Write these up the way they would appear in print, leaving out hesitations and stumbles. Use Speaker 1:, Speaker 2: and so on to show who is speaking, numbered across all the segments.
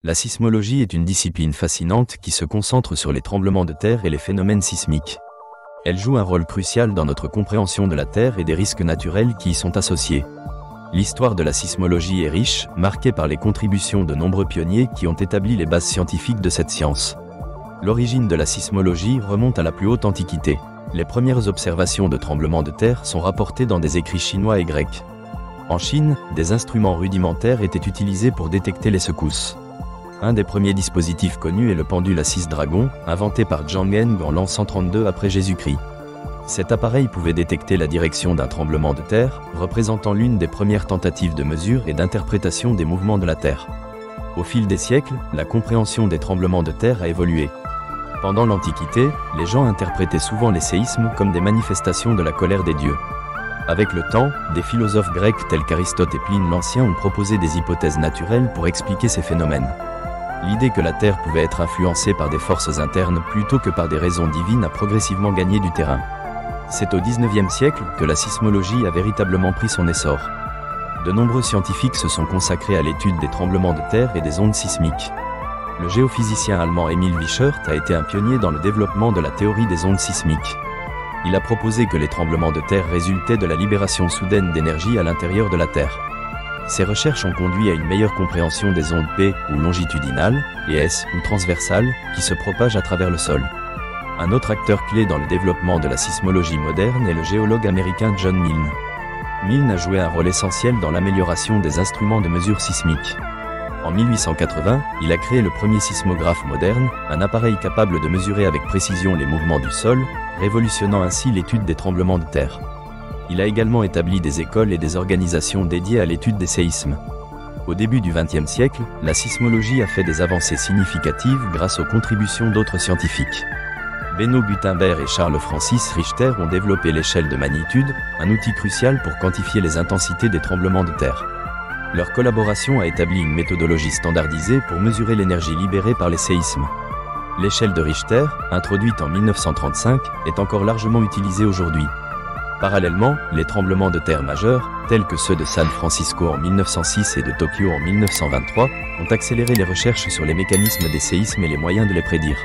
Speaker 1: La sismologie est une discipline fascinante qui se concentre sur les tremblements de terre et les phénomènes sismiques. Elle joue un rôle crucial dans notre compréhension de la Terre et des risques naturels qui y sont associés. L'histoire de la sismologie est riche, marquée par les contributions de nombreux pionniers qui ont établi les bases scientifiques de cette science. L'origine de la sismologie remonte à la plus haute Antiquité. Les premières observations de tremblements de terre sont rapportées dans des écrits chinois et grecs. En Chine, des instruments rudimentaires étaient utilisés pour détecter les secousses. Un des premiers dispositifs connus est le pendule à 6 dragons, inventé par Zhang Heng en l'an 132 après Jésus-Christ. Cet appareil pouvait détecter la direction d'un tremblement de terre, représentant l'une des premières tentatives de mesure et d'interprétation des mouvements de la Terre. Au fil des siècles, la compréhension des tremblements de terre a évolué. Pendant l'Antiquité, les gens interprétaient souvent les séismes comme des manifestations de la colère des dieux. Avec le temps, des philosophes grecs tels qu'Aristote et Pline l'Ancien ont proposé des hypothèses naturelles pour expliquer ces phénomènes. L'idée que la Terre pouvait être influencée par des forces internes plutôt que par des raisons divines a progressivement gagné du terrain. C'est au XIXe siècle que la sismologie a véritablement pris son essor. De nombreux scientifiques se sont consacrés à l'étude des tremblements de terre et des ondes sismiques. Le géophysicien allemand Emil Wiechert a été un pionnier dans le développement de la théorie des ondes sismiques. Il a proposé que les tremblements de terre résultaient de la libération soudaine d'énergie à l'intérieur de la Terre. Ces recherches ont conduit à une meilleure compréhension des ondes P ou longitudinales, et S ou transversales, qui se propagent à travers le sol. Un autre acteur clé dans le développement de la sismologie moderne est le géologue américain John Milne. Milne a joué un rôle essentiel dans l'amélioration des instruments de mesure sismique. En 1880, il a créé le premier sismographe moderne, un appareil capable de mesurer avec précision les mouvements du sol, révolutionnant ainsi l'étude des tremblements de terre. Il a également établi des écoles et des organisations dédiées à l'étude des séismes. Au début du XXe siècle, la sismologie a fait des avancées significatives grâce aux contributions d'autres scientifiques. Benno Gutenberg et Charles Francis Richter ont développé l'échelle de magnitude, un outil crucial pour quantifier les intensités des tremblements de terre. Leur collaboration a établi une méthodologie standardisée pour mesurer l'énergie libérée par les séismes. L'échelle de Richter, introduite en 1935, est encore largement utilisée aujourd'hui. Parallèlement, les tremblements de terre majeurs, tels que ceux de San Francisco en 1906 et de Tokyo en 1923, ont accéléré les recherches sur les mécanismes des séismes et les moyens de les prédire.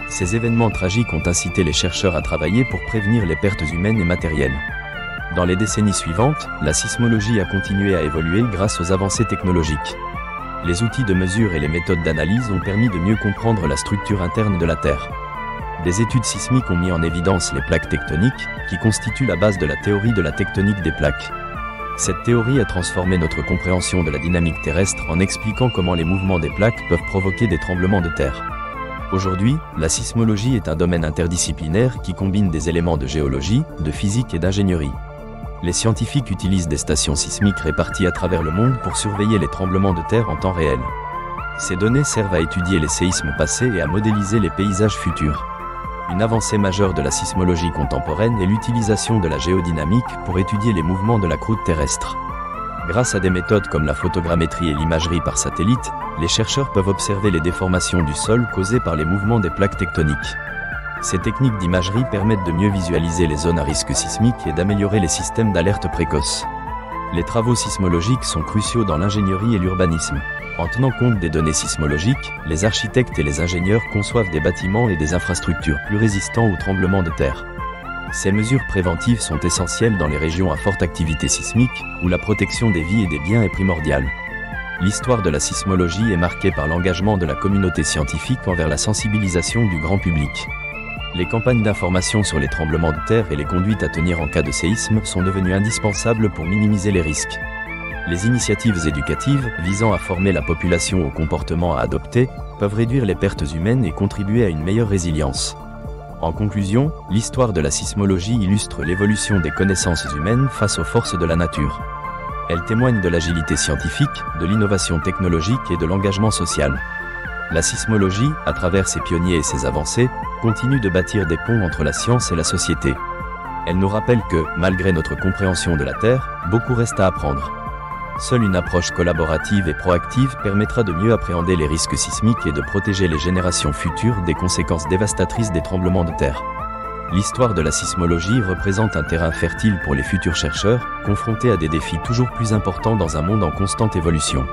Speaker 1: Ces événements tragiques ont incité les chercheurs à travailler pour prévenir les pertes humaines et matérielles. Dans les décennies suivantes, la sismologie a continué à évoluer grâce aux avancées technologiques. Les outils de mesure et les méthodes d'analyse ont permis de mieux comprendre la structure interne de la Terre. Des études sismiques ont mis en évidence les plaques tectoniques, qui constituent la base de la théorie de la tectonique des plaques. Cette théorie a transformé notre compréhension de la dynamique terrestre en expliquant comment les mouvements des plaques peuvent provoquer des tremblements de terre. Aujourd'hui, la sismologie est un domaine interdisciplinaire qui combine des éléments de géologie, de physique et d'ingénierie. Les scientifiques utilisent des stations sismiques réparties à travers le monde pour surveiller les tremblements de terre en temps réel. Ces données servent à étudier les séismes passés et à modéliser les paysages futurs. Une avancée majeure de la sismologie contemporaine est l'utilisation de la géodynamique pour étudier les mouvements de la croûte terrestre. Grâce à des méthodes comme la photogrammétrie et l'imagerie par satellite, les chercheurs peuvent observer les déformations du sol causées par les mouvements des plaques tectoniques. Ces techniques d'imagerie permettent de mieux visualiser les zones à risque sismique et d'améliorer les systèmes d'alerte précoce. Les travaux sismologiques sont cruciaux dans l'ingénierie et l'urbanisme. En tenant compte des données sismologiques, les architectes et les ingénieurs conçoivent des bâtiments et des infrastructures plus résistants aux tremblements de terre. Ces mesures préventives sont essentielles dans les régions à forte activité sismique, où la protection des vies et des biens est primordiale. L'histoire de la sismologie est marquée par l'engagement de la communauté scientifique envers la sensibilisation du grand public. Les campagnes d'information sur les tremblements de terre et les conduites à tenir en cas de séisme sont devenues indispensables pour minimiser les risques. Les initiatives éducatives, visant à former la population au comportement à adopter, peuvent réduire les pertes humaines et contribuer à une meilleure résilience. En conclusion, l'histoire de la sismologie illustre l'évolution des connaissances humaines face aux forces de la nature. Elle témoigne de l'agilité scientifique, de l'innovation technologique et de l'engagement social. La sismologie, à travers ses pionniers et ses avancées, continue de bâtir des ponts entre la science et la société. Elle nous rappelle que, malgré notre compréhension de la Terre, beaucoup reste à apprendre. Seule une approche collaborative et proactive permettra de mieux appréhender les risques sismiques et de protéger les générations futures des conséquences dévastatrices des tremblements de terre. L'histoire de la sismologie représente un terrain fertile pour les futurs chercheurs, confrontés à des défis toujours plus importants dans un monde en constante évolution.